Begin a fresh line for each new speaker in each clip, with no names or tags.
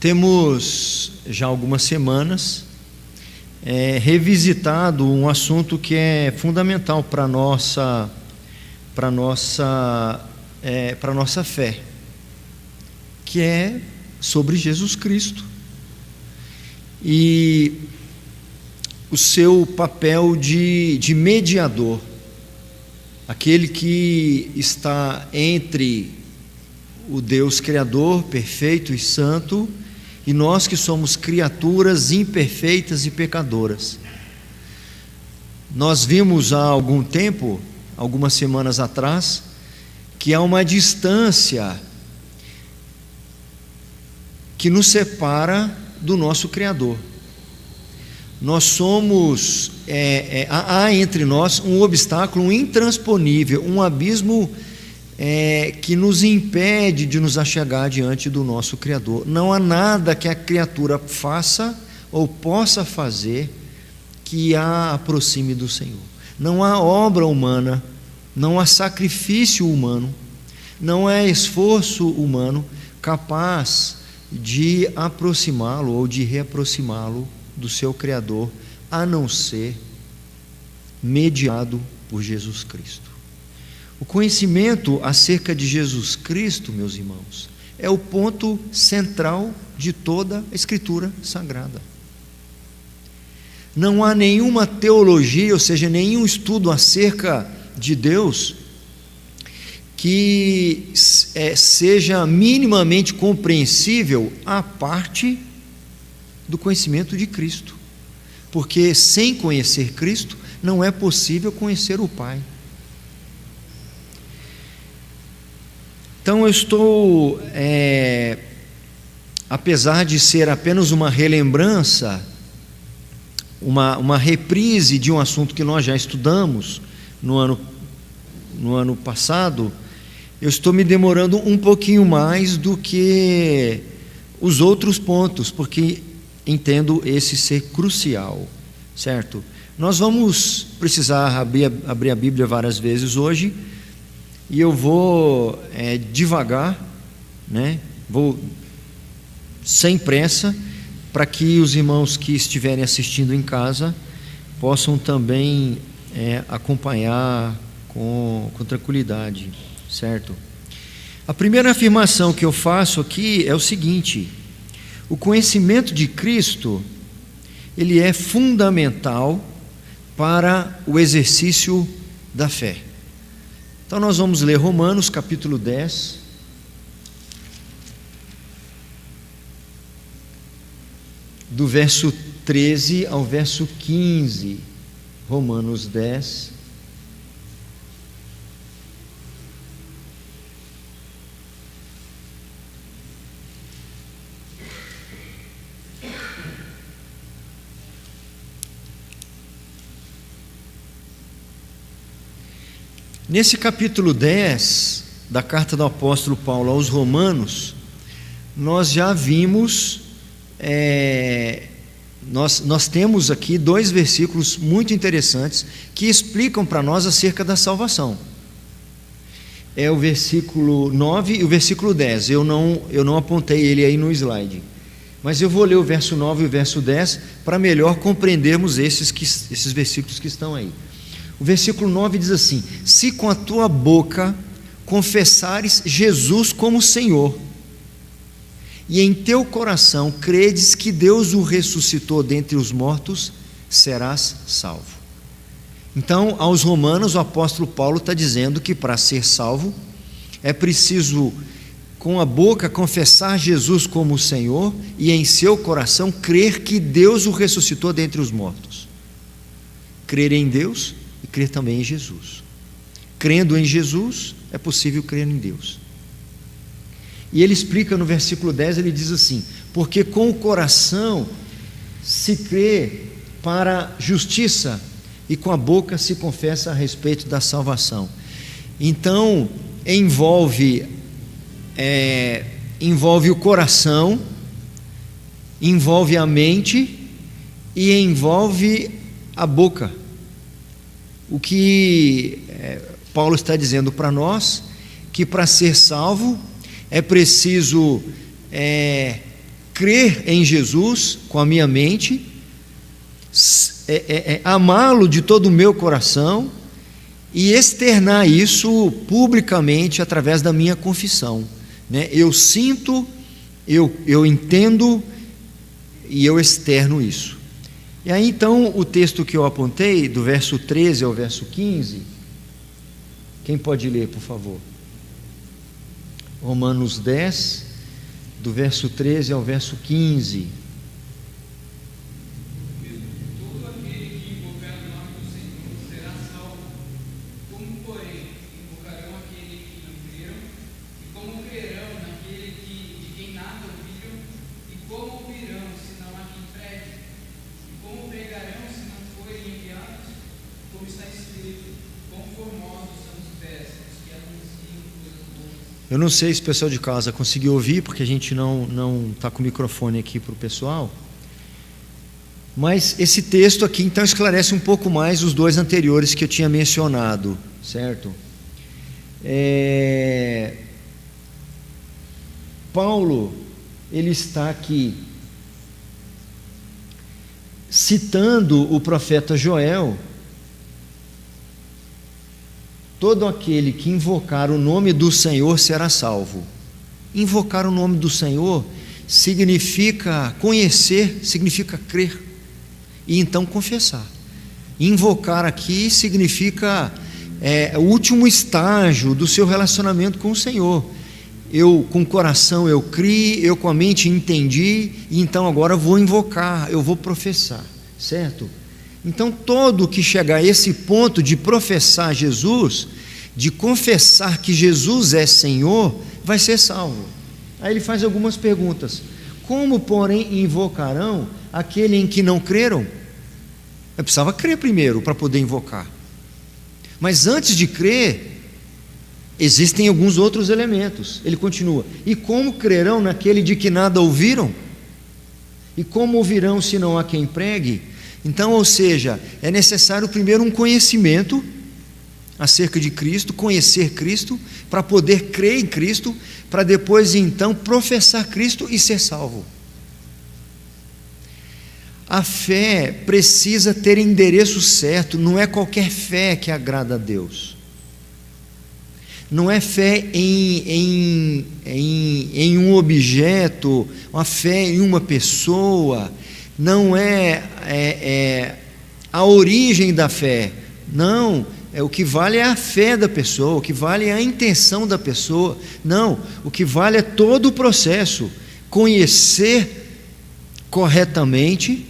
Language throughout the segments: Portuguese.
Temos já algumas semanas revisitado um assunto que é fundamental para nossa fé, que é sobre Jesus Cristo e o seu papel de mediador, aquele que está entre o Deus Criador, perfeito e santo, e nós que somos criaturas imperfeitas e pecadoras. Nós vimos há algum tempo, algumas semanas atrás, que há uma distância que nos separa do nosso Criador. Nós somos, há entre nós um obstáculo intransponível, um abismo que nos impede de nos achegar diante do nosso Criador. Não há nada que a criatura faça ou possa fazer que a aproxime do Senhor. Não há obra humana, não há sacrifício humano, não há esforço humano capaz de aproximá-lo ou de reaproximá-lo do seu Criador, a não ser mediado por Jesus Cristo. O conhecimento acerca de Jesus Cristo, meus irmãos, é o ponto central de toda a Escritura Sagrada. Não há nenhuma teologia, ou seja, nenhum estudo acerca de Deus que seja minimamente compreensível à parte do conhecimento de Cristo, porque sem conhecer Cristo não é possível conhecer o Pai. Então eu estou, apesar de ser apenas uma relembrança, uma reprise de um assunto que nós já estudamos no ano passado, eu estou me demorando um pouquinho mais do que os outros pontos, porque entendo esse ser crucial, certo? Nós vamos precisar abrir a Bíblia várias vezes hoje, e eu vou devagar, vou sem pressa, para que os irmãos que estiverem assistindo em casa possam também acompanhar com tranquilidade, certo? A primeira afirmação que eu faço aqui é o seguinte: o conhecimento de Cristo, ele é fundamental para o exercício da fé. Então nós vamos ler Romanos capítulo 10, do verso 13 ao verso 15, Romanos 10, nesse capítulo 10 da carta do apóstolo Paulo aos Romanos, nós já vimos, nós temos aqui dois versículos muito interessantes que explicam para nós acerca da salvação. É o versículo 9 e o versículo 10. Eu não apontei ele aí no slide, mas eu vou ler o verso 9 e o verso 10 para melhor compreendermos esses versículos que estão aí. O versículo 9 diz assim: se com a tua boca confessares Jesus como Senhor, e em teu coração credes que Deus o ressuscitou dentre os mortos, serás salvo. Então, aos Romanos, o apóstolo Paulo está dizendo que para ser salvo é preciso com a boca confessar Jesus como Senhor e em seu coração crer que Deus o ressuscitou dentre os mortos. Crer em Deus e crer também em Jesus. Crendo em Jesus, é possível crer em Deus. E ele explica no versículo 10, ele diz assim: porque com o coração se crê para justiça e com a boca se confessa a respeito da salvação. Então, envolve o coração, envolve a mente e envolve a boca. O que Paulo está dizendo para nós, que para ser salvo é preciso crer em Jesus com a minha mente, amá-lo de todo o meu coração e externar isso publicamente através da minha confissão, né? Eu sinto, eu entendo e eu externo isso. E aí então o texto que eu apontei, do verso 13 ao verso 15, quem pode ler, por favor? Romanos 10, do verso 13 ao verso 15.
Todo aquele que invocar o nome do Senhor será salvo. Como, porém, invocarão aquele que não creram? E como crerão naquele de quem nada ouviram? E como ouvirão se não há quem pregue? E como pregarão se não forem enviados? Como está escrito, quão formosos são os pés dos que anunciam coisas boas.
Eu não sei se o pessoal de casa conseguiu ouvir, porque a gente não está com o microfone aqui para o pessoal, mas esse texto aqui então esclarece um pouco mais os dois anteriores que eu tinha mencionado, certo? Paulo, ele está aqui citando o profeta Joel: todo aquele que invocar o nome do Senhor será salvo. Invocar o nome do Senhor significa conhecer, significa crer e então confessar. Invocar aqui significa o último estágio do seu relacionamento com o Senhor. Eu com o coração eu criei, eu com a mente entendi, e então agora vou invocar, eu vou professar, certo? Então todo que chegar a esse ponto de professar Jesus, de confessar que Jesus é Senhor, vai ser salvo. Aí ele faz algumas perguntas: como, porém, invocarão aquele em que não creram? Eu precisava crer primeiro para poder invocar, mas antes de crer existem alguns outros elementos. Ele continua: e como crerão naquele de que nada ouviram? E como ouvirão se não há quem pregue? Então, ou seja, é necessário primeiro um conhecimento acerca de Cristo, conhecer Cristo, para poder crer em Cristo, para depois então professar Cristo e ser salvo. A fé precisa ter endereço certo, não é qualquer fé que agrada a Deus. Não é fé em um objeto, uma fé em uma pessoa, não é a origem da fé, não, o que vale é a fé da pessoa, o que vale é a intenção da pessoa, não, o que vale é todo o processo: conhecer corretamente,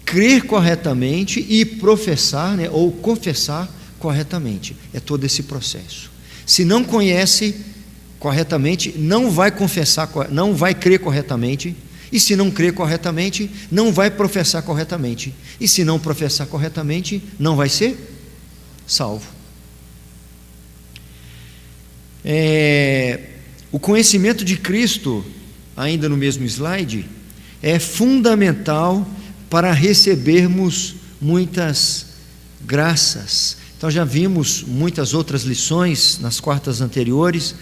crer corretamente e professar, né, ou confessar corretamente, é todo esse processo. Se não conhece corretamente, não vai confessar, não vai crer corretamente. E se não crer corretamente, não vai professar corretamente. E se não professar corretamente, não vai ser salvo. O conhecimento de Cristo, ainda no mesmo slide, é fundamental para recebermos muitas graças. Então já vimos muitas outras lições nas quartas anteriores,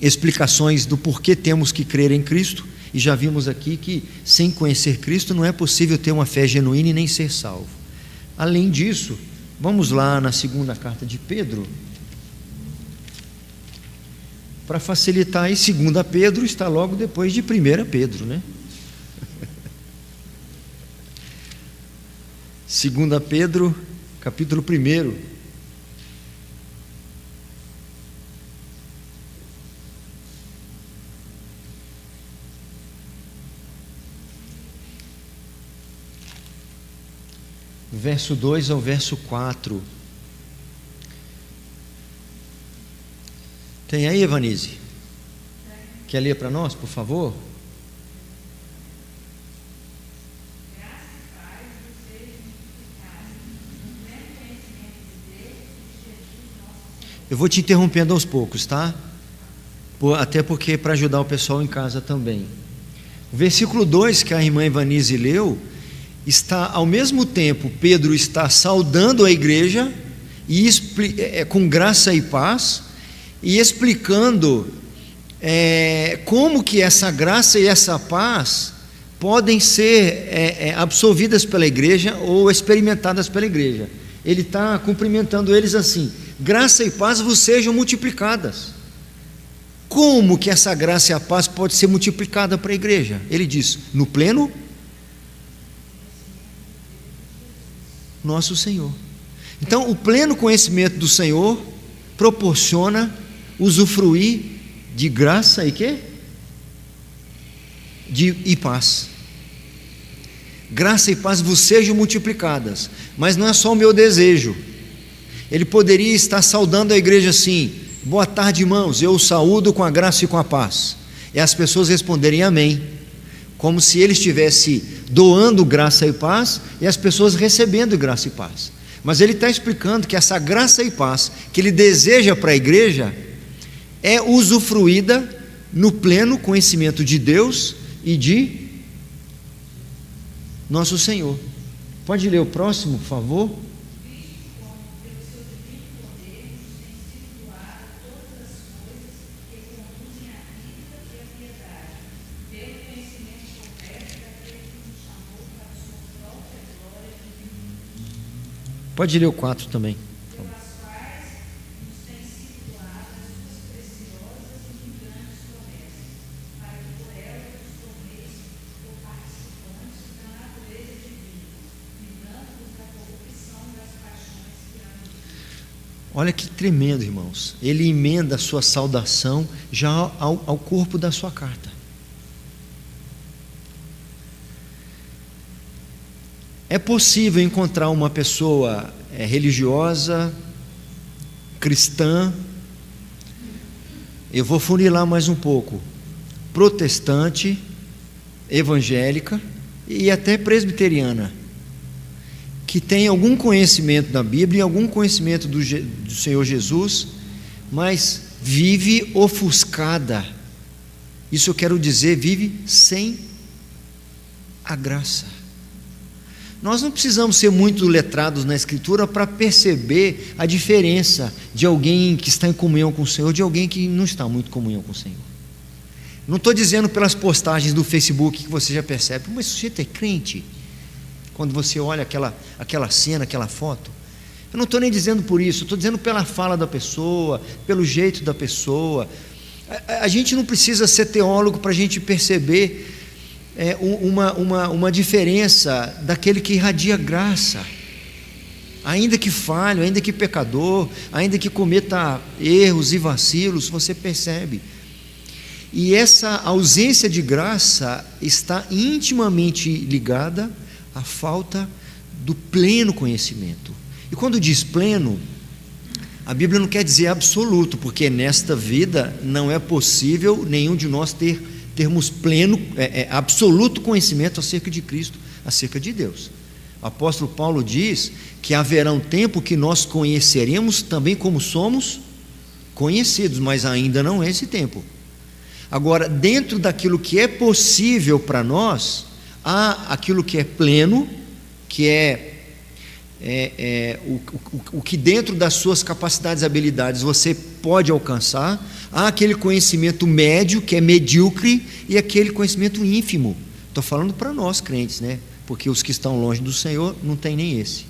explicações do porquê temos que crer em Cristo, e já vimos aqui que sem conhecer Cristo não é possível ter uma fé genuína e nem ser salvo. Além disso, vamos lá na segunda carta de Pedro, para facilitar aí. 2 Pedro está logo depois de 1 Pedro, né? 2 Pedro, capítulo 1. Verso 2 ao verso 4. Tem aí, Evanise? Quer ler para nós, por favor? Eu vou te interrompendo aos poucos, tá? Até porque para ajudar o pessoal em casa também. O versículo 2 que a irmã Evanise leu, está ao mesmo tempo, Pedro está saudando a igreja e com graça e paz, e explicando como que essa graça e essa paz podem ser absorvidas pela igreja ou experimentadas pela igreja. Ele está cumprimentando eles assim: graça e paz vos sejam multiplicadas. Como que essa graça e a paz pode ser multiplicada para a igreja? Ele diz: no pleno nosso Senhor. Então, o pleno conhecimento do Senhor proporciona usufruir de graça e quê? E paz. Graça e paz vos sejam multiplicadas. Mas não é só o meu desejo. Ele poderia estar saudando a igreja assim: boa tarde, irmãos, eu os saúdo com a graça e com a paz. E as pessoas responderem amém, como se ele estivesse doando graça e paz e as pessoas recebendo graça e paz. Mas ele está explicando que essa graça e paz que ele deseja para a igreja é usufruída no pleno conhecimento de Deus e de nosso Senhor. Pode ler o próximo, por favor? Pode ler o 4 também. Olha que tremendo, irmãos. Ele emenda a sua saudação já ao corpo da sua carta. É possível encontrar uma pessoa religiosa, cristã, eu vou funilar mais um pouco, protestante, evangélica e até presbiteriana, que tem algum conhecimento da Bíblia e algum conhecimento do Senhor Jesus, mas vive ofuscada. Isso eu quero dizer, vive sem a graça. Nós não precisamos ser muito letrados na Escritura para perceber a diferença de alguém que está em comunhão com o Senhor de alguém que não está muito em comunhão com o Senhor. Não estou dizendo pelas postagens do Facebook que você já percebe, mas o sujeito é crente. Quando você olha aquela cena, aquela foto, eu não estou nem dizendo por isso, estou dizendo pela fala da pessoa, pelo jeito da pessoa. A gente não precisa ser teólogo para a gente perceber uma diferença daquele que irradia graça, ainda que falho, ainda que pecador, ainda que cometa erros e vacilos, você percebe. E essa ausência de graça está intimamente ligada à falta do pleno conhecimento. E quando diz pleno, a Bíblia não quer dizer absoluto, porque nesta vida não é possível nenhum de nós termos pleno, absoluto conhecimento acerca de Cristo, acerca de Deus. O apóstolo Paulo diz que haverá um tempo que nós conheceremos também como somos conhecidos, mas ainda não é esse tempo. Agora, dentro daquilo que é possível para nós, há aquilo que é pleno, que o que dentro das suas capacidades e habilidades você pode alcançar. Há aquele conhecimento médio, que é medíocre, e aquele conhecimento ínfimo. Estou falando para nós crentes, né? Porque os que estão longe do Senhor não tem nem esse.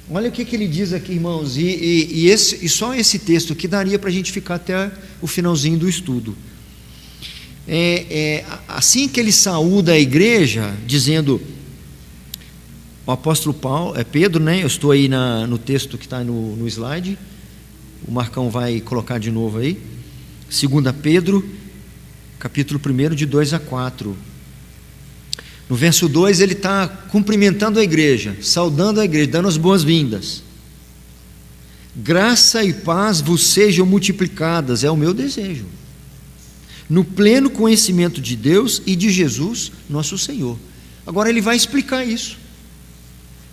Olha o que ele diz aqui, irmãos, e só esse texto aqui daria para a gente ficar até o finalzinho do estudo. Assim que ele saúda a igreja, dizendo, o apóstolo Paulo, Pedro, né? Eu estou aí no texto que está no slide, o Marcão vai colocar de novo aí, 2 Pedro, capítulo 1, de 2 a 4. No verso 2 ele está cumprimentando a igreja, saudando a igreja, dando as boas-vindas. Graça e paz vos sejam multiplicadas, é o meu desejo, no pleno conhecimento de Deus e de Jesus, nosso Senhor. Agora ele vai explicar isso.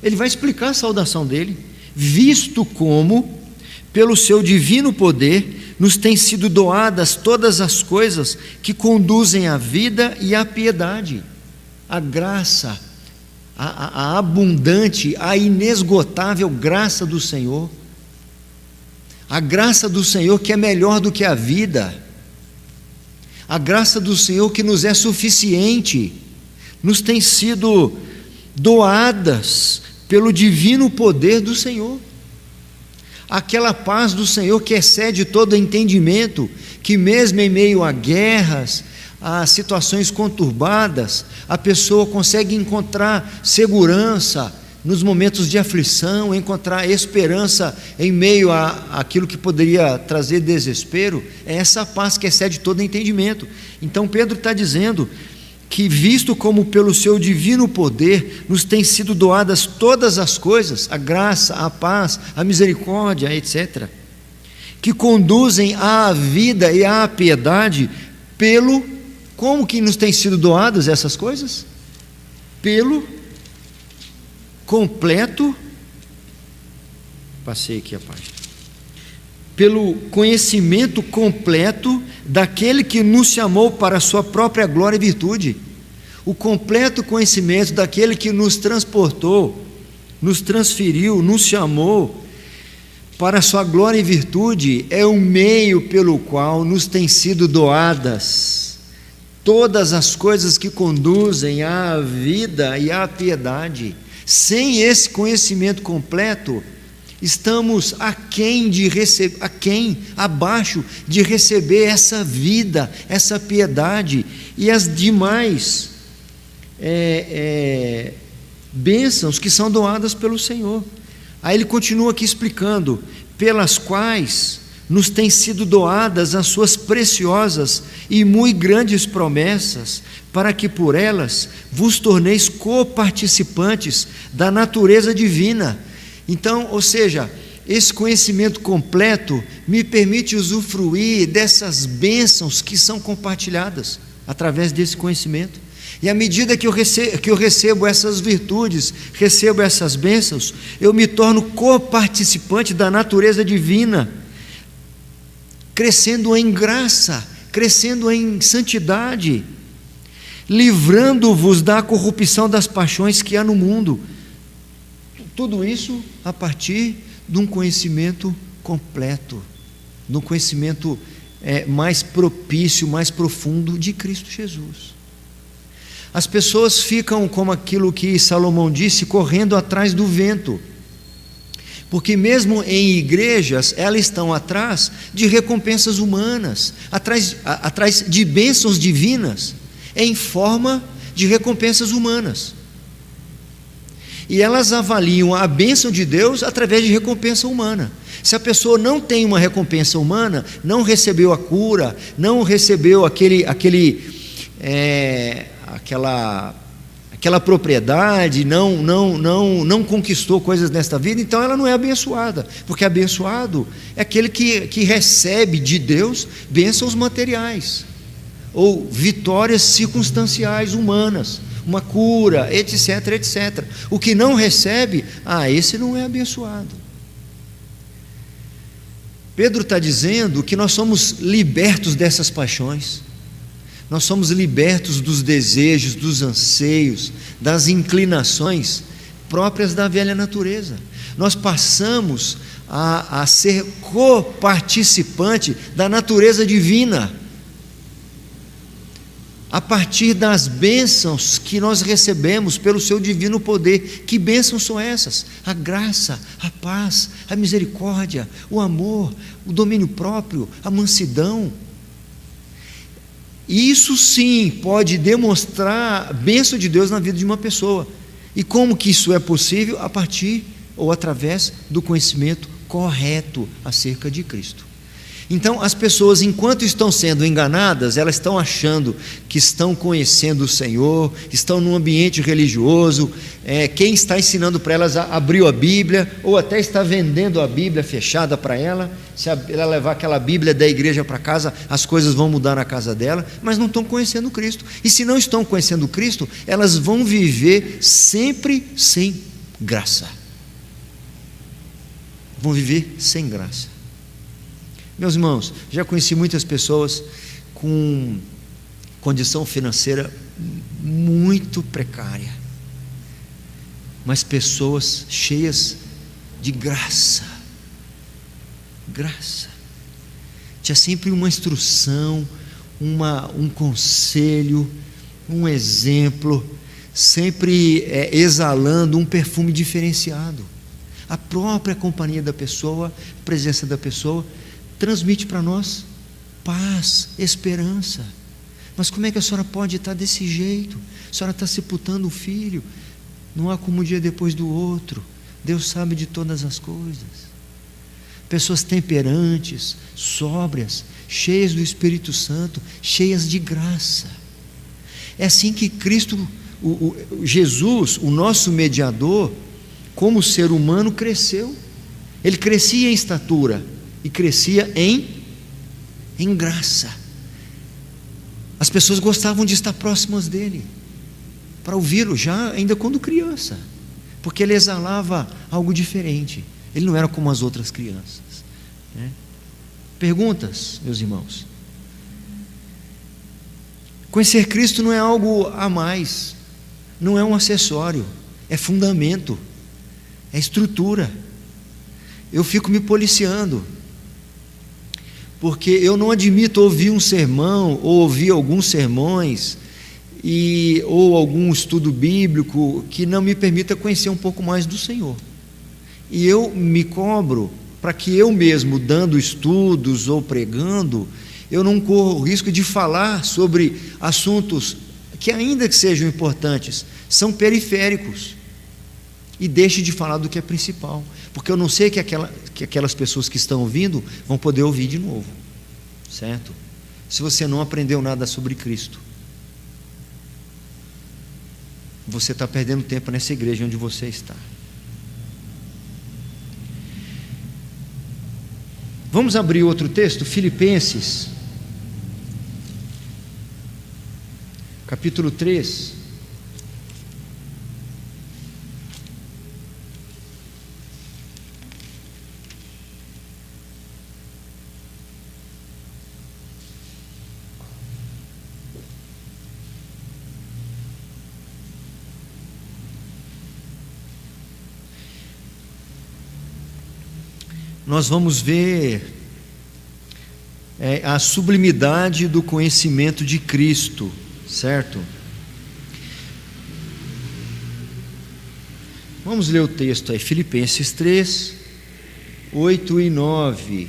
Ele vai explicar a saudação dele, visto como, pelo seu divino poder, nos têm sido doadas todas as coisas que conduzem à vida e à piedade, a graça, a abundante, a inesgotável graça do Senhor, a graça do Senhor que é melhor do que a vida. A graça do Senhor que nos é suficiente, nos tem sido doadas pelo divino poder do Senhor. Aquela paz do Senhor que excede todo entendimento, que mesmo em meio a guerras, a situações conturbadas, a pessoa consegue encontrar segurança nos momentos de aflição, encontrar esperança em meio àquilo que poderia trazer desespero. É essa paz que excede todo entendimento. Então Pedro está dizendo que, visto como pelo seu divino poder nos têm sido doadas todas as coisas, a graça, a paz, a misericórdia, etc., que conduzem à vida e à piedade, como que nos têm sido doadas essas coisas? Pelo completo, passei aqui a página, pelo conhecimento completo daquele que nos chamou para a sua própria glória e virtude. O completo conhecimento daquele que nos transportou, nos transferiu, nos chamou para a sua glória e virtude é o meio pelo qual nos têm sido doadas todas as coisas que conduzem à vida e à piedade. Sem esse conhecimento completo, estamos abaixo de receber essa vida, essa piedade e as demais bênçãos que são doadas pelo Senhor. Aí ele continua aqui explicando, pelas quais nos têm sido doadas as suas preciosas e muito grandes promessas, para que por elas vos torneis coparticipantes da natureza divina. Então, ou seja, esse conhecimento completo me permite usufruir dessas bênçãos que são compartilhadas através desse conhecimento. E à medida que eu recebo essas virtudes, recebo essas bênçãos, eu me torno coparticipante da natureza divina, crescendo em graça, crescendo em santidade, livrando-vos da corrupção das paixões que há no mundo. Tudo isso a partir de um conhecimento completo, de um conhecimento mais propício, mais profundo de Cristo Jesus. As pessoas ficam, como aquilo que Salomão disse, correndo atrás do vento, porque mesmo em igrejas, elas estão atrás de recompensas humanas, atrás de bênçãos divinas, em forma de recompensas humanas. E elas avaliam a bênção de Deus através de recompensa humana. Se a pessoa não tem uma recompensa humana, não recebeu a cura, não recebeu aquela propriedade, não conquistou coisas nesta vida, então ela não é abençoada, porque abençoado é aquele que recebe de Deus bênçãos materiais, ou vitórias circunstanciais humanas, uma cura, etc, etc. O que não recebe, esse não é abençoado. Pedro está dizendo que nós somos libertos dessas paixões, nós somos libertos dos desejos, dos anseios, das inclinações próprias da velha natureza. Nós passamos a ser coparticipante da natureza divina, a partir das bênçãos que nós recebemos pelo seu divino poder. Que bênçãos são essas? A graça, a paz, a misericórdia, o amor, o domínio próprio, a mansidão. Isso sim pode demonstrar a bênção de Deus na vida de uma pessoa. E como que isso é possível? A partir ou através do conhecimento correto acerca de Cristo. Então, as pessoas, enquanto estão sendo enganadas, elas estão achando que estão conhecendo o Senhor, estão num ambiente religioso, quem está ensinando para elas abriu a Bíblia, ou até está vendendo a Bíblia fechada para ela. Se ela levar aquela Bíblia da igreja para casa, as coisas vão mudar na casa dela, mas não estão conhecendo Cristo. E se não estão conhecendo Cristo, elas vão viver sempre sem graça. Vão viver sem graça. Meus irmãos, já conheci muitas pessoas com condição financeira muito precária, mas pessoas cheias de graça. Tinha sempre uma instrução, um conselho, um exemplo, sempre exalando um perfume diferenciado. A própria companhia da pessoa, a presença da pessoa, transmite para nós paz, esperança. Mas como é que a senhora pode estar desse jeito? A senhora está sepultando o filho. Não há como um dia depois do outro. Deus sabe de todas as coisas. Pessoas temperantes, sóbrias, cheias do Espírito Santo, cheias de graça. É assim que Cristo, Jesus, o nosso mediador, como ser humano, cresceu. Ele crescia em estatura e crescia em graça. As pessoas gostavam de estar próximas dele, para ouvi-lo, já ainda quando criança, porque ele exalava algo diferente. Ele não era como as outras crianças, né? Perguntas, meus irmãos? Conhecer Cristo não é algo a mais, não é um acessório, é fundamento, é estrutura. Eu fico me policiando, porque eu não admito ouvir um sermão, ou ouvir alguns sermões, ou algum estudo bíblico que não me permita conhecer um pouco mais do Senhor. E eu me cobro para que eu mesmo, dando estudos ou pregando, eu não corro o risco de falar sobre assuntos que, ainda que sejam importantes, são periféricos, e deixe de falar do que é principal, porque eu não sei que aquelas pessoas que estão ouvindo vão poder ouvir de novo, certo? Se você não aprendeu nada sobre Cristo, você está perdendo tempo nessa igreja onde você está. Vamos abrir outro texto, Filipenses, capítulo 3. Nós vamos ver a sublimidade do conhecimento de Cristo, certo? Vamos ler o texto aí, Filipenses 3, 8 e 9.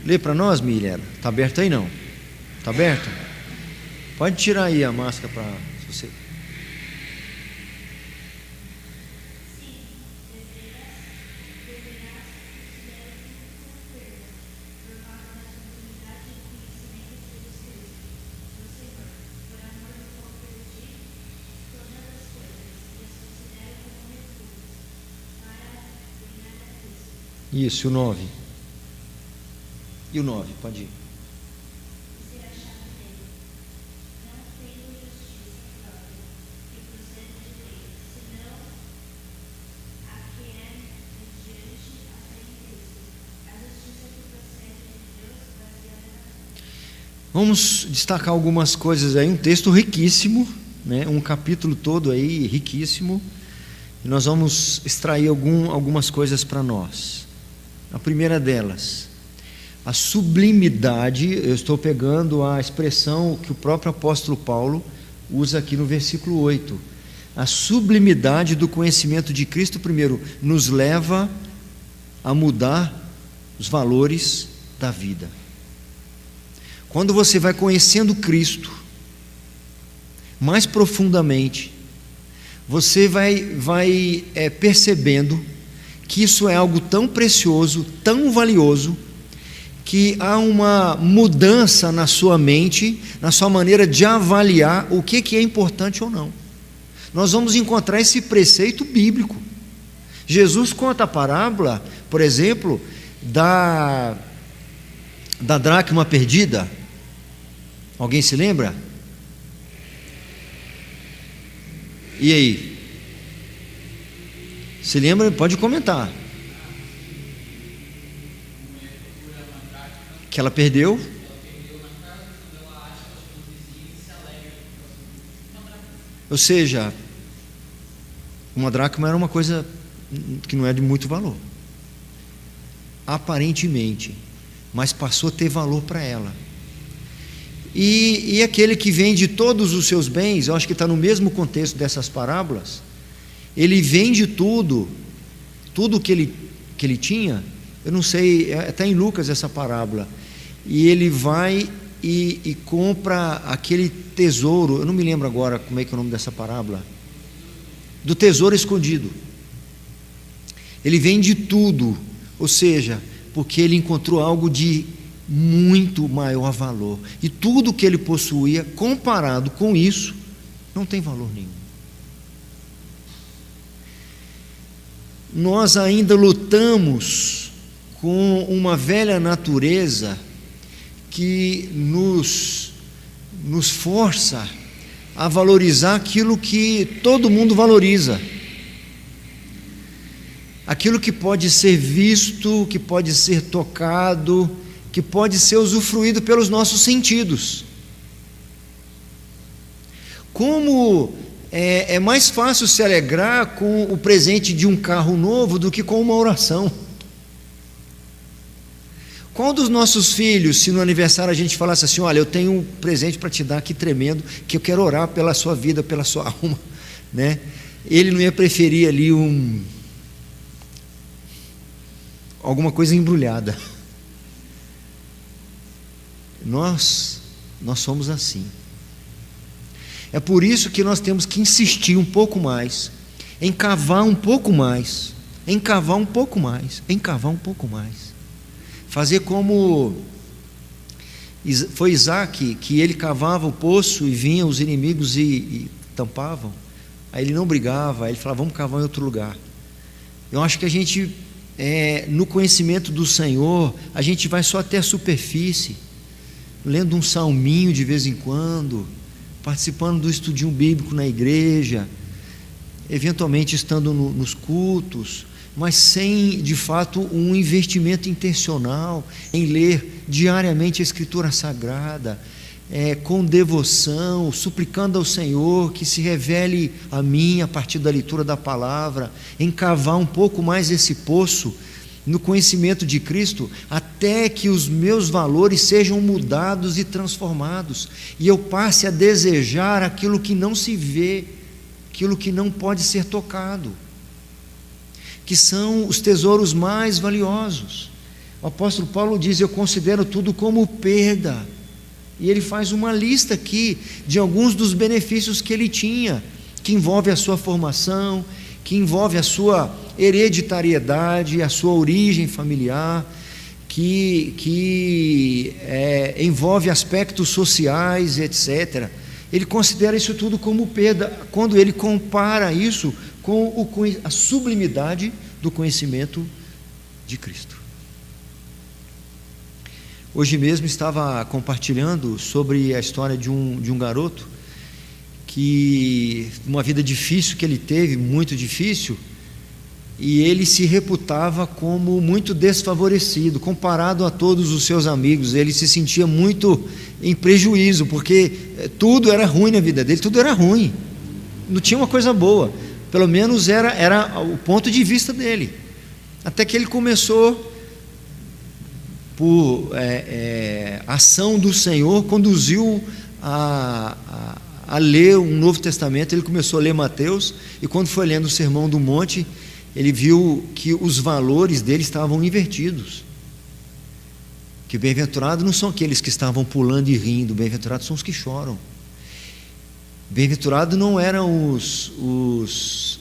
Lê para nós, Miriam. Está aberto aí não? Está aberto? Pode tirar aí a máscara para você. Isso, o 9. E o 9, pode ir. Vamos destacar algumas coisas aí, um texto riquíssimo, né? Um capítulo todo aí riquíssimo, e nós vamos extrair algumas coisas para nós. A primeira delas, a sublimidade. Eu estou pegando a expressão que o próprio apóstolo Paulo usa aqui no versículo 8. A sublimidade do conhecimento de Cristo, primeiro, nos leva a mudar os valores da vida. Quando você vai conhecendo Cristo mais profundamente, você vai percebendo que isso é algo tão precioso, tão valioso, que há uma mudança na sua mente, na sua maneira de avaliar o que é importante ou não. Nós vamos encontrar esse preceito bíblico. Jesus conta a parábola, por exemplo, da dracma perdida. Alguém se lembra? E aí? Se lembra? Pode comentar. Que ela perdeu. Ou seja, uma dracma era uma coisa que não é de muito valor, aparentemente, mas passou a ter valor para ela. E aquele que vende todos os seus bens, eu acho que está no mesmo contexto dessas parábolas, ele vende tudo que ele tinha, eu não sei, está em Lucas essa parábola, e ele vai e compra aquele tesouro, eu não me lembro agora como é que é o nome dessa parábola, do tesouro escondido. Ele vende tudo, ou seja, porque ele encontrou algo de muito maior valor, e tudo que ele possuía, comparado com isso, não tem valor nenhum. Nós ainda lutamos com uma velha natureza que nos força a valorizar aquilo que todo mundo valoriza, aquilo que pode ser visto, que pode ser tocado, que pode ser usufruído pelos nossos sentidos. Como é mais fácil se alegrar com o presente de um carro novo do que com uma oração. Qual dos nossos filhos, se no aniversário a gente falasse assim: olha, eu tenho um presente para te dar aqui tremendo, que eu quero orar pela sua vida, pela sua alma, né? Ele não ia preferir ali alguma coisa embrulhada. Nós somos assim. É por isso que nós temos que insistir um pouco mais, encavar um pouco mais, encavar um pouco mais, encavar um pouco mais. Fazer como foi Isaac, que ele cavava o poço e vinham os inimigos e tampavam. Aí ele não brigava, aí ele falava: vamos cavar em outro lugar. Eu acho que a gente, no conhecimento do Senhor, a gente vai só até a superfície, lendo um salminho de vez em quando, participando do estudinho bíblico na igreja, eventualmente estando nos cultos, mas sem, de fato, um investimento intencional em ler diariamente a Escritura Sagrada, com devoção, suplicando ao Senhor que se revele a mim a partir da leitura da palavra, encavar um pouco mais esse poço no conhecimento de Cristo, até que os meus valores sejam mudados e transformados, e eu passe a desejar aquilo que não se vê, aquilo que não pode ser tocado, que são os tesouros mais valiosos. O apóstolo Paulo diz: eu considero tudo como perda, e ele faz uma lista aqui de alguns dos benefícios que ele tinha, que envolve a sua formação, que envolve a sua hereditariedade, a sua origem familiar, que envolve aspectos sociais, etc. Ele considera isso tudo como perda, quando ele compara isso com a sublimidade do conhecimento de Cristo. Hoje mesmo estava compartilhando sobre a história de um garoto, que uma vida difícil que ele teve, muito difícil, e ele se reputava como muito desfavorecido, comparado a todos os seus amigos. Ele se sentia muito em prejuízo, porque tudo era ruim na vida dele, tudo era ruim, não tinha uma coisa boa, pelo menos era o ponto de vista dele, até que ele começou, por ação do Senhor, conduziu a ler um Novo Testamento. Ele começou a ler Mateus, e quando foi lendo o Sermão do Monte, ele viu que os valores dele estavam invertidos, que bem-aventurados não são aqueles que estavam pulando e rindo, bem-aventurados são os que choram. Bem-aventurados não eram os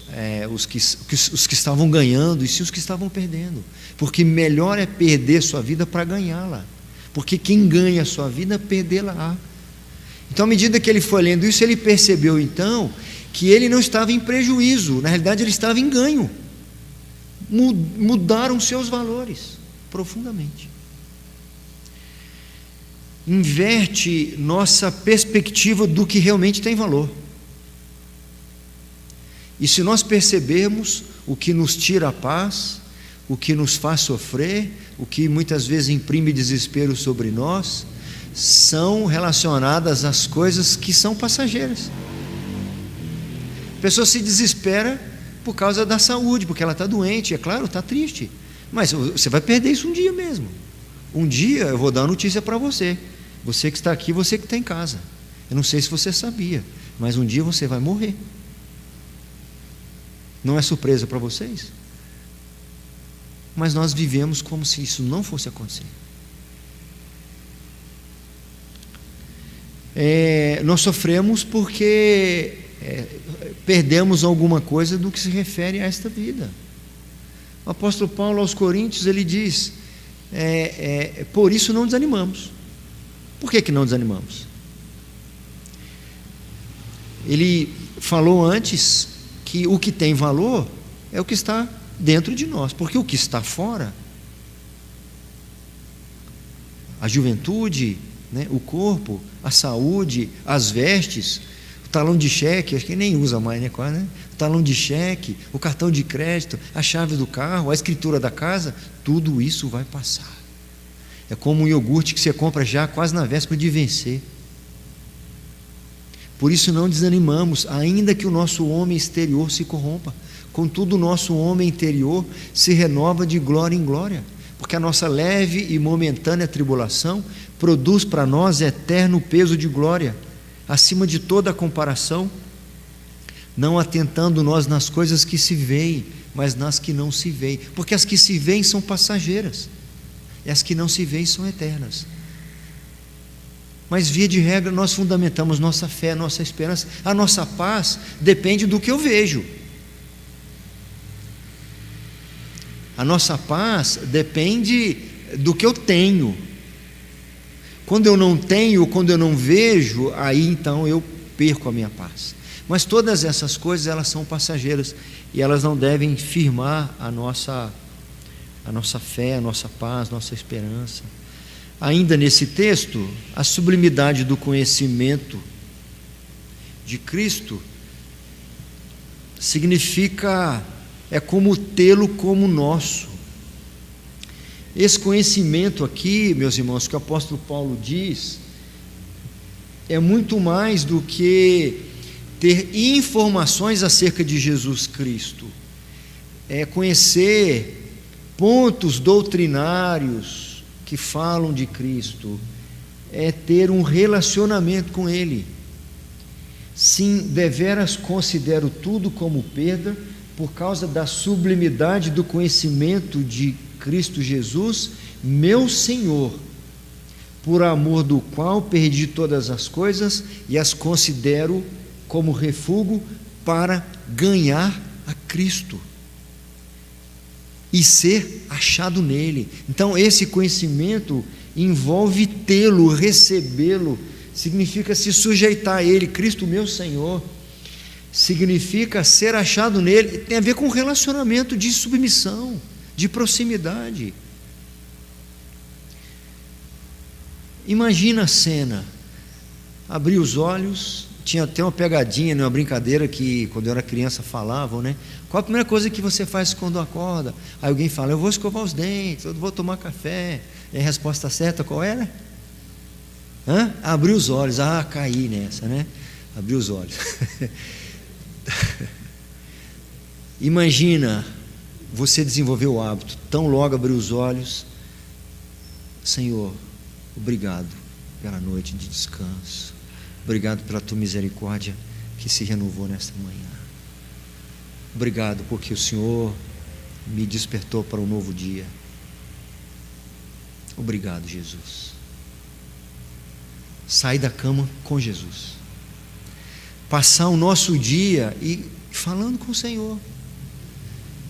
que estavam ganhando, e sim os que estavam perdendo, porque melhor é perder sua vida para ganhá-la, porque quem ganha a sua vida, perdê-la. Então, à medida que ele foi lendo isso, ele percebeu então que ele não estava em prejuízo, na realidade ele estava em ganho. Mudaram seus valores profundamente. Inverte nossa perspectiva do que realmente tem valor. E se nós percebermos o que nos tira a paz, o que nos faz sofrer, o que muitas vezes imprime desespero sobre nós, são relacionadas às coisas que são passageiras. A pessoa se desespera por causa da saúde, porque ela está doente, é claro, está triste, mas você vai perder isso um dia mesmo. Um dia eu vou dar uma notícia para você, Você que está aqui, você que está em casa. Eu não sei se você sabia, mas um dia você vai morrer. Não é surpresa para vocês? Mas nós vivemos como se isso não fosse acontecer. Nós sofremos porque perdemos alguma coisa do que se refere a esta vida. O apóstolo Paulo aos Coríntios, ele diz, por isso não desanimamos. Por que não desanimamos? Ele falou antes que o que tem valor é o que está dentro de nós, porque o que está fora, a juventude, né, o corpo, a saúde, as vestes, o talão de cheque, acho que nem usa mais, né, quase, né? O talão de cheque, o cartão de crédito, a chave do carro, a escritura da casa, tudo isso vai passar. É como um iogurte que você compra já quase na véspera de vencer. Por isso não desanimamos, ainda que o nosso homem exterior se corrompa, contudo o nosso homem interior se renova de glória em glória, porque a nossa leve e momentânea tribulação produz para nós eterno peso de glória, acima de toda comparação, não atentando nós nas coisas que se veem, mas nas que não se veem, porque as que se veem são passageiras, e as que não se veem são eternas. Mas via de regra nós fundamentamos nossa fé, nossa esperança, a nossa paz depende do que eu vejo. A nossa paz depende do que eu tenho. Quando eu não tenho, quando eu não vejo, aí então eu perco a minha paz. Mas todas essas coisas, elas são passageiras e elas não devem firmar a nossa fé, a nossa paz, nossa esperança. Ainda nesse texto, a sublimidade do conhecimento de Cristo significa, é como tê-lo como nosso. Esse conhecimento aqui, meus irmãos, que o apóstolo Paulo diz, é muito mais do que ter informações acerca de Jesus Cristo, é conhecer pontos doutrinários que falam de Cristo, é ter um relacionamento com Ele. Sim, deveras considero tudo como perda, por causa da sublimidade do conhecimento de Cristo Jesus, meu Senhor, por amor do qual perdi todas as coisas e as considero como refúgio para ganhar a Cristo e ser achado nele. Então esse conhecimento envolve tê-lo, recebê-lo, significa se sujeitar a ele. Cristo meu Senhor significa ser achado nele, tem a ver com relacionamento de submissão, de proximidade. Imagina a cena, abrir os olhos, tinha até uma pegadinha, uma brincadeira que quando eu era criança falavam, né? Qual a primeira coisa que você faz quando acorda? Aí alguém fala, eu vou escovar os dentes, eu vou tomar café. E a resposta certa qual era? Abrir os olhos. Caí nessa, né? Abrir os olhos. Imagina você desenvolver o hábito, tão logo abrir os olhos, Senhor, obrigado pela noite de descanso, obrigado pela tua misericórdia que se renovou nesta manhã, obrigado porque o Senhor me despertou para um novo dia, obrigado, Jesus. Sair da cama com Jesus, passar o nosso dia e falando com o Senhor.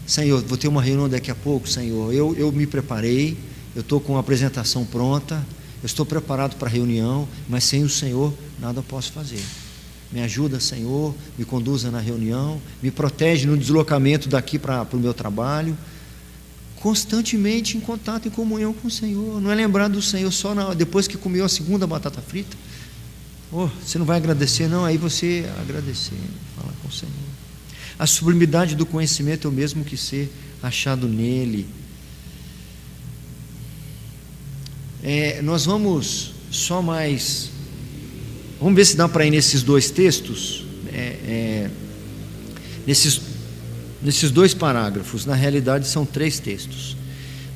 Senhor, vou ter uma reunião daqui a pouco, Senhor, eu me preparei, eu estou com a apresentação pronta, eu estou preparado para a reunião, mas sem o Senhor nada posso fazer. Me ajuda, Senhor, me conduza na reunião, me protege no deslocamento daqui para o meu trabalho. Constantemente em contato, em comunhão com o Senhor. Não é lembrar do Senhor só depois que comeu a segunda batata frita. Você não vai agradecer, não? Aí você agradecer, falar com o Senhor. A sublimidade do conhecimento é o mesmo que ser achado nele. Nós vamos só mais... Vamos ver se dá para ir nesses dois textos, nesses dois parágrafos. Na realidade são 3 textos.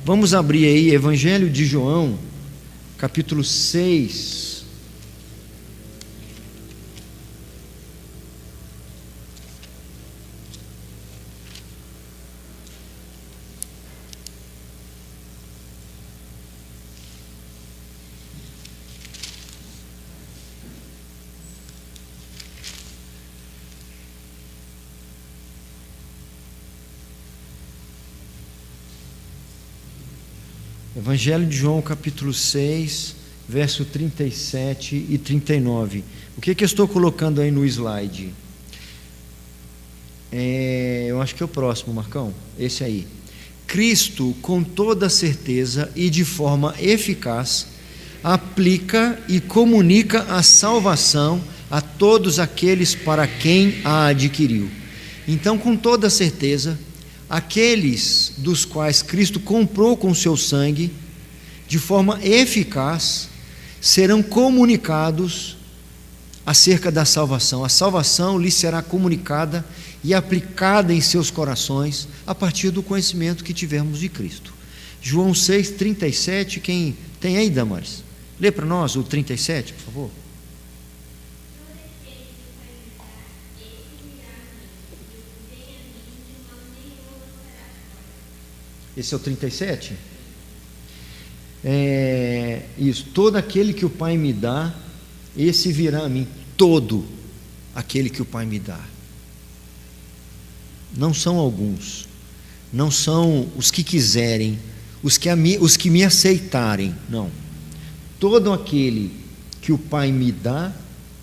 Vamos abrir aí Evangelho de João, capítulo 6. Evangelho de João, capítulo 6, verso 37 e 39. O que eu estou colocando aí no slide? Eu acho que é o próximo, Marcão. Esse aí. Cristo, com toda certeza e de forma eficaz, aplica e comunica a salvação a todos aqueles para quem a adquiriu. Então, com toda certeza, aqueles dos quais Cristo comprou com seu sangue, de forma eficaz, serão comunicados acerca da salvação. A salvação lhes será comunicada e aplicada em seus corações a partir do conhecimento que tivermos de Cristo. João 6, 37, quem tem aí, Damares? Lê para nós o 37, por favor. Esse é o 37? Isso. Todo aquele que o Pai me dá, esse virá a mim. Todo aquele que o Pai me dá. Não são alguns. Não são os que quiserem, os que me aceitarem. Não. Todo aquele que o Pai me dá,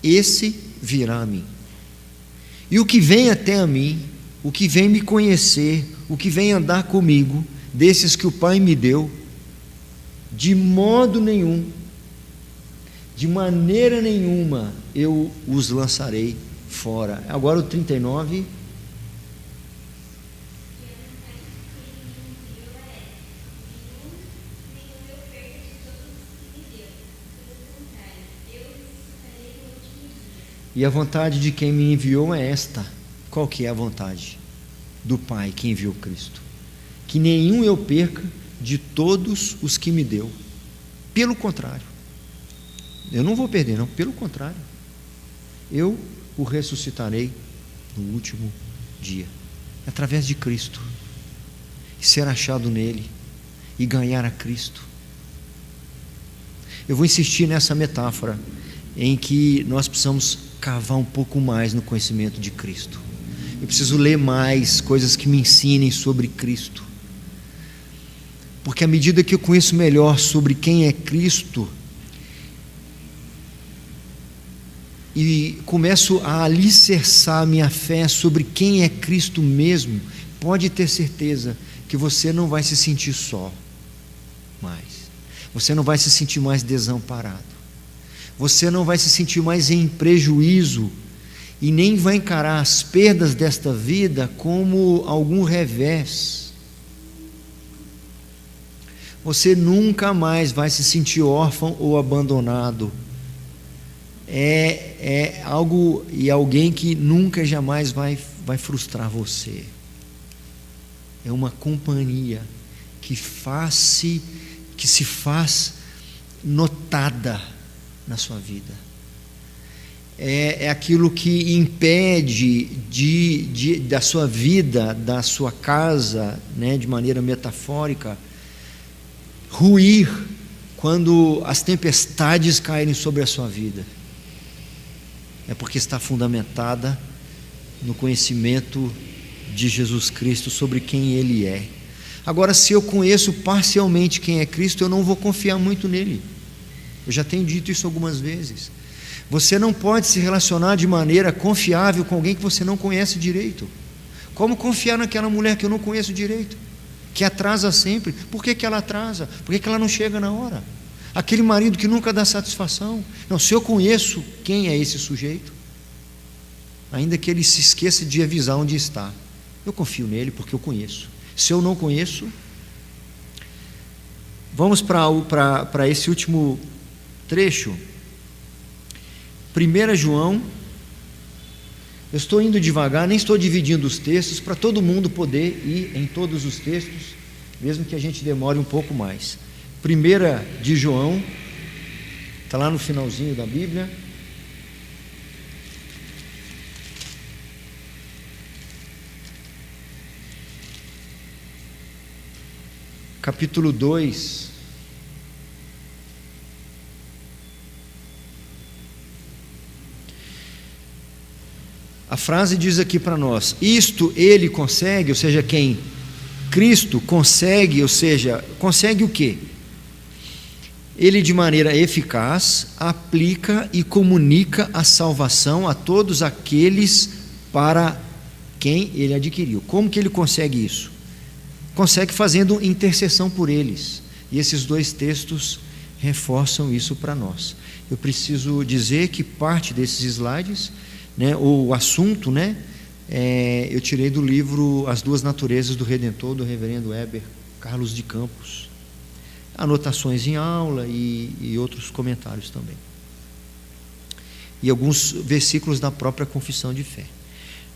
esse virá a mim. E o que vem até a mim, o que vem me conhecer, o que vem andar comigo, desses que o Pai me deu, de modo nenhum, de maneira nenhuma, eu os lançarei fora. Agora o 39. E a vontade de quem me enviou é esta. Qual que é a vontade? Do Pai que enviou Cristo. Que nenhum eu perca de todos os que me deu. Pelo contrário, eu não vou perder, não. Pelo contrário, eu o ressuscitarei no último dia, através de Cristo, e ser achado nele e ganhar a Cristo. Eu vou insistir nessa metáfora em que nós precisamos cavar um pouco mais no conhecimento de Cristo. Eu preciso ler mais coisas que me ensinem sobre Cristo. Porque à medida que eu conheço melhor sobre quem é Cristo e começo a alicerçar minha fé sobre quem é Cristo mesmo, pode ter certeza que você não vai se sentir só mais. Você não vai se sentir mais desamparado. Você não vai se sentir mais em prejuízo e nem vai encarar as perdas desta vida como algum revés. Você nunca mais vai se sentir órfão ou abandonado. É algo e alguém que nunca jamais vai frustrar você. É uma companhia que se faz notada na sua vida. É aquilo que impede da sua vida, da sua casa, né, de maneira metafórica, ruir quando as tempestades caírem sobre a sua vida. É porque está fundamentada no conhecimento de Jesus Cristo, sobre quem Ele é. Agora, se eu conheço parcialmente quem é Cristo, eu não vou confiar muito nele. Eu já tenho dito isso algumas vezes. Você não pode se relacionar de maneira confiável com alguém que você não conhece direito. Como confiar naquela mulher que eu não conheço direito, que atrasa sempre? Por que ela atrasa? Por que ela não chega na hora? Aquele marido que nunca dá satisfação. Não, se eu conheço quem é esse sujeito, ainda que ele se esqueça de avisar onde está, eu confio nele porque eu conheço. Se eu não conheço, vamos para esse último trecho. 1 João, eu estou indo devagar, nem estou dividindo os textos para todo mundo poder ir em todos os textos, mesmo que a gente demore um pouco mais. 1 de João, está lá no finalzinho da Bíblia. Capítulo 2. A frase diz aqui para nós: isto ele consegue, ou seja, quem? Cristo consegue, ou seja, consegue o quê? ele de maneira eficaz aplica e comunica a salvação a todos aqueles para quem ele adquiriu. Como que ele consegue isso? Consegue fazendo intercessão por eles. E esses dois textos reforçam isso para nós. Eu preciso dizer que parte desses slides, o assunto, eu tirei do livro As Duas Naturezas do Redentor, do reverendo Heber Carlos de Campos. Anotações em aula e outros comentários também. E alguns versículos da própria confissão de fé.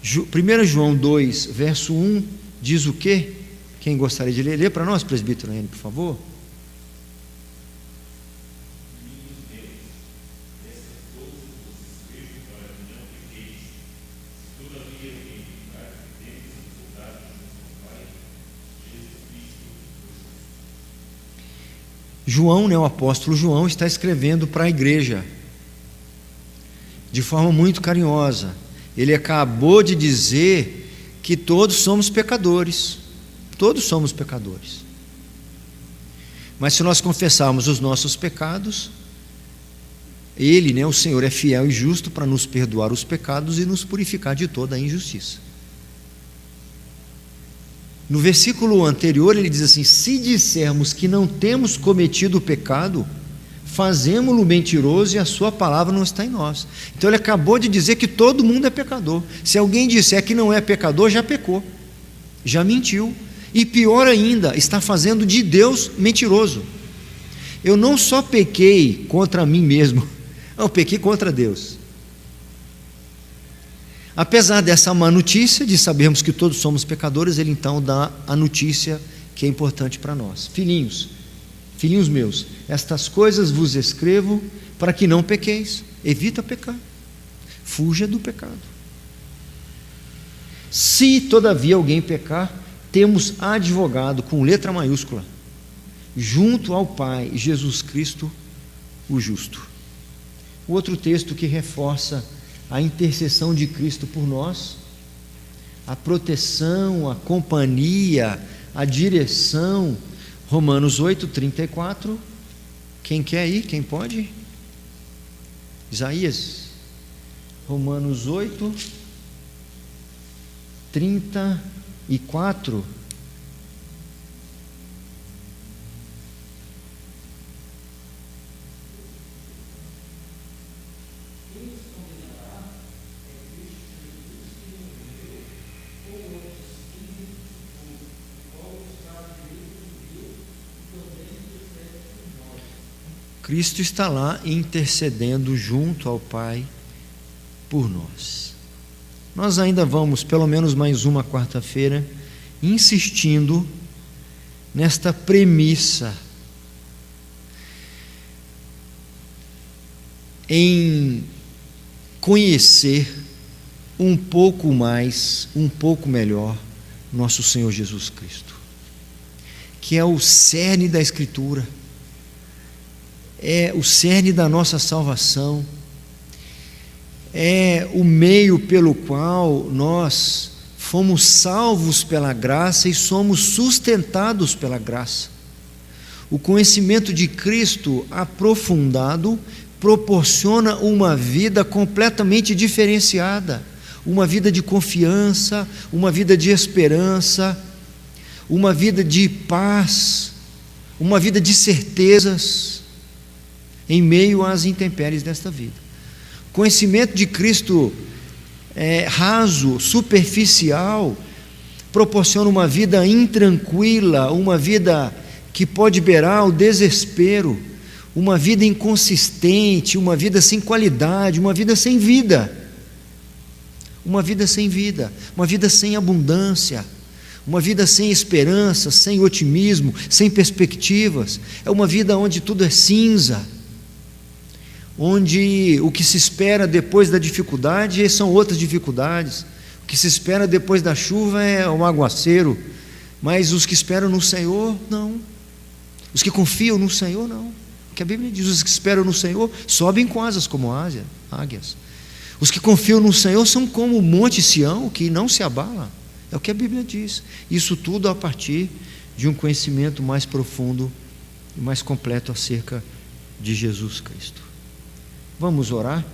1 João 2, verso 1, diz o quê? Quem gostaria de ler? Lê para nós, presbítero Henrique, por favor. João, o apóstolo João, está escrevendo para a igreja de forma muito carinhosa. Ele acabou de dizer que todos somos pecadores. Todos somos pecadores. Mas se nós confessarmos os nossos pecados, Ele, o Senhor, é fiel e justo para nos perdoar os pecados e nos purificar de toda a injustiça. No versículo anterior ele diz assim: se dissermos que não temos cometido o pecado, fazemo-lo mentiroso e a sua palavra não está em nós. Então ele acabou de dizer que todo mundo é pecador. Se alguém disser que não é pecador, já pecou, já mentiu, e pior ainda, está fazendo de Deus mentiroso. Eu não só pequei contra mim mesmo, eu pequei contra Deus. Apesar dessa má notícia de sabermos que todos somos pecadores, ele então dá a notícia que é importante para nós. Filhinhos meus, estas coisas vos escrevo para que não pequeis. Evita pecar, fuja do pecado. Se todavia alguém pecar, temos advogado com letra maiúscula junto ao Pai, Jesus Cristo o justo. O outro texto que reforça a intercessão de Cristo por nós, a proteção, a companhia, a direção, Romanos 8:34. Quem quer ir? Quem pode? Isaías, Romanos 8:34. Cristo está lá intercedendo junto ao Pai por nós. Nós ainda vamos, pelo menos mais uma quarta-feira, insistindo nesta premissa em conhecer um pouco mais, um pouco melhor nosso Senhor Jesus Cristo, que é o cerne da Escritura, é o cerne da nossa salvação, é o meio pelo qual nós fomos salvos pela graça e somos sustentados pela graça. O conhecimento de Cristo aprofundado proporciona uma vida completamente diferenciada, uma vida de confiança, uma vida de esperança, uma vida de paz, uma vida de certezas em meio às intempéries desta vida. O conhecimento de Cristo raso, superficial, proporciona uma vida intranquila, uma vida que pode beirar o desespero, uma vida inconsistente, uma vida sem qualidade, uma vida sem vida, uma vida sem vida, uma vida sem abundância, uma vida sem esperança, sem otimismo, sem perspectivas. É uma vida onde tudo é cinza, onde o que se espera depois da dificuldade são outras dificuldades, o que se espera depois da chuva é um aguaceiro, mas os que esperam no Senhor, não. Os que confiam no Senhor, não. Porque a Bíblia diz: os que esperam no Senhor sobem com asas como águias. Os que confiam no Senhor são como o monte Sião, que não se abala. É o que a Bíblia diz. Isso tudo a partir de um conhecimento mais profundo e mais completo acerca de Jesus Cristo. Vamos orar?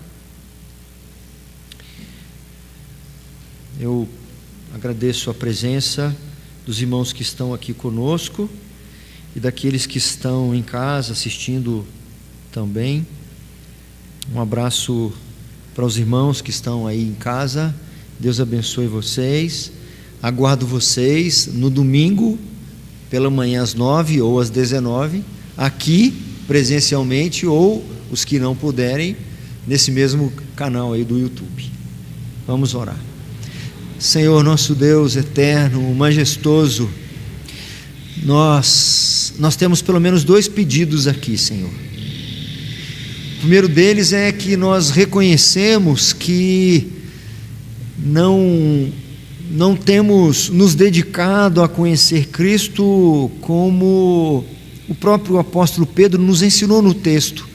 Eu agradeço a presença dos irmãos que estão aqui conosco e daqueles que estão em casa assistindo também. Um abraço para os irmãos que estão aí em casa. Deus abençoe vocês. Aguardo vocês no domingo, pela manhã às 9 ou às 19, aqui presencialmente, ou os que não puderem, nesse mesmo canal aí do YouTube. Vamos orar. Senhor, nosso Deus eterno, majestoso, nós temos pelo menos 2 pedidos aqui, Senhor. O primeiro deles é que nós reconhecemos que não temos nos dedicado a conhecer Cristo como o próprio apóstolo Pedro nos ensinou no texto,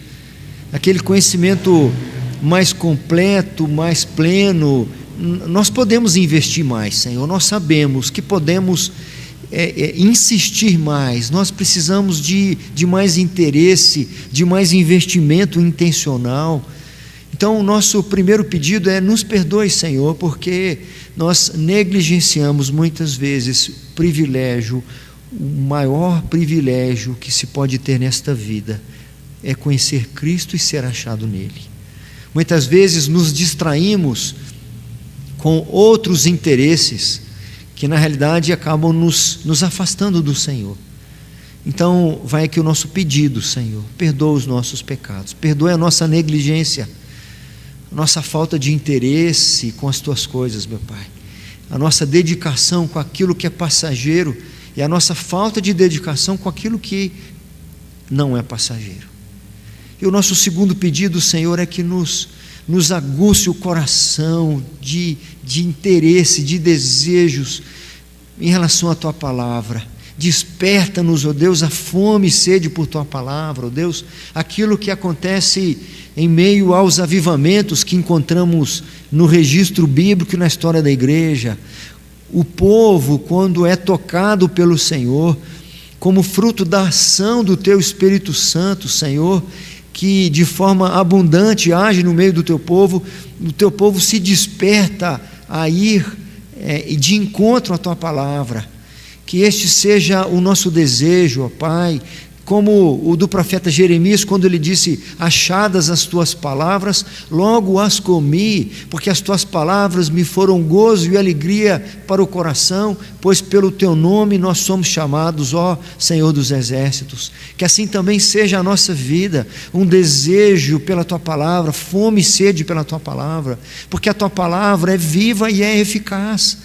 aquele conhecimento mais completo, mais pleno. Nós podemos investir mais, Senhor, nós sabemos que podemos insistir mais, nós precisamos de mais interesse, de mais investimento intencional. Então o nosso primeiro pedido é: nos perdoe, Senhor, porque nós negligenciamos muitas vezes privilégio. O maior privilégio que se pode ter nesta vida é conhecer Cristo e ser achado nele. Muitas vezes nos distraímos com outros interesses que na realidade acabam nos afastando do Senhor. Então vai aqui o nosso pedido, Senhor: perdoa os nossos pecados, perdoe a nossa negligência, a nossa falta de interesse com as tuas coisas, meu Pai, a nossa dedicação com aquilo que é passageiro e a nossa falta de dedicação com aquilo que não é passageiro. E o nosso segundo pedido, Senhor, é que nos aguce o coração de interesse, de desejos em relação à Tua Palavra. Desperta-nos, ó Deus, a fome e sede por Tua Palavra, ó Deus, aquilo que acontece em meio aos avivamentos que encontramos no registro bíblico e na história da igreja. O povo, quando é tocado pelo Senhor, como fruto da ação do Teu Espírito Santo, Senhor, que de forma abundante age no meio do Teu povo, o Teu povo se desperta a ir de encontro à Tua Palavra. Que este seja o nosso desejo, ó Pai, como o do profeta Jeremias, quando ele disse: achadas as tuas palavras, logo as comi, porque as tuas palavras me foram gozo e alegria para o coração, pois pelo teu nome nós somos chamados, ó Senhor dos exércitos. Que assim também seja a nossa vida, um desejo pela tua palavra, fome e sede pela tua palavra, porque a tua palavra é viva e é eficaz,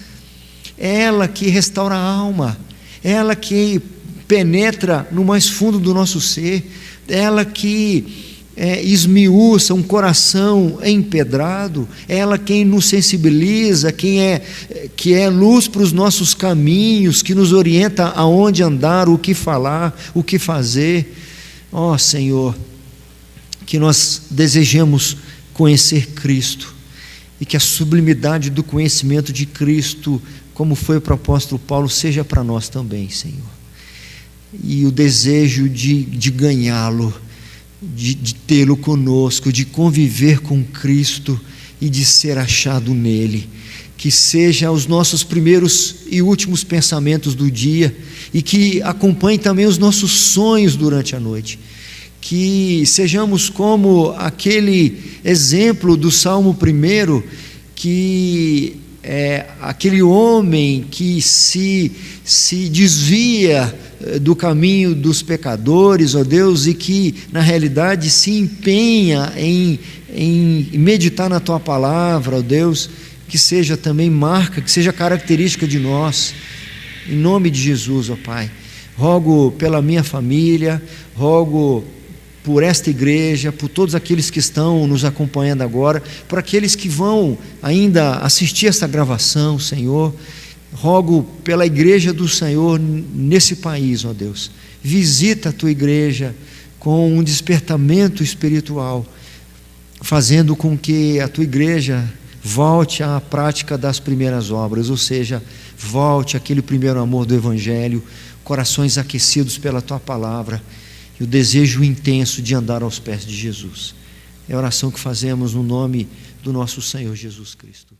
ela que restaura a alma, ela que penetra no mais fundo do nosso ser, ela que esmiuça um coração empedrado, ela quem nos sensibiliza, que é luz para os nossos caminhos, que nos orienta aonde andar, o que falar, o que fazer. Ó Senhor, que nós desejemos conhecer Cristo e que a sublimidade do conhecimento de Cristo, como foi para o apóstolo Paulo, seja para nós também, Senhor. E o desejo de ganhá-lo, de tê-lo conosco, de conviver com Cristo e de ser achado nele, que seja os nossos primeiros e últimos pensamentos do dia e que acompanhe também os nossos sonhos durante a noite, que sejamos como aquele exemplo do Salmo 1, que aquele homem que se desvia do caminho dos pecadores, ó Deus, e que na realidade se empenha em meditar na Tua Palavra, ó Deus, que seja também marca, que seja característica de nós, em nome de Jesus, ó Pai. Rogo pela minha família, rogo por esta igreja, por todos aqueles que estão nos acompanhando agora, por aqueles que vão ainda assistir esta gravação, Senhor. Rogo pela igreja do Senhor nesse país, ó Deus. Visita a Tua igreja com um despertamento espiritual, fazendo com que a Tua igreja volte à prática das primeiras obras, ou seja, volte àquele primeiro amor do Evangelho, corações aquecidos pela Tua Palavra, e o desejo intenso de andar aos pés de Jesus. É a oração que fazemos no nome do nosso Senhor Jesus Cristo.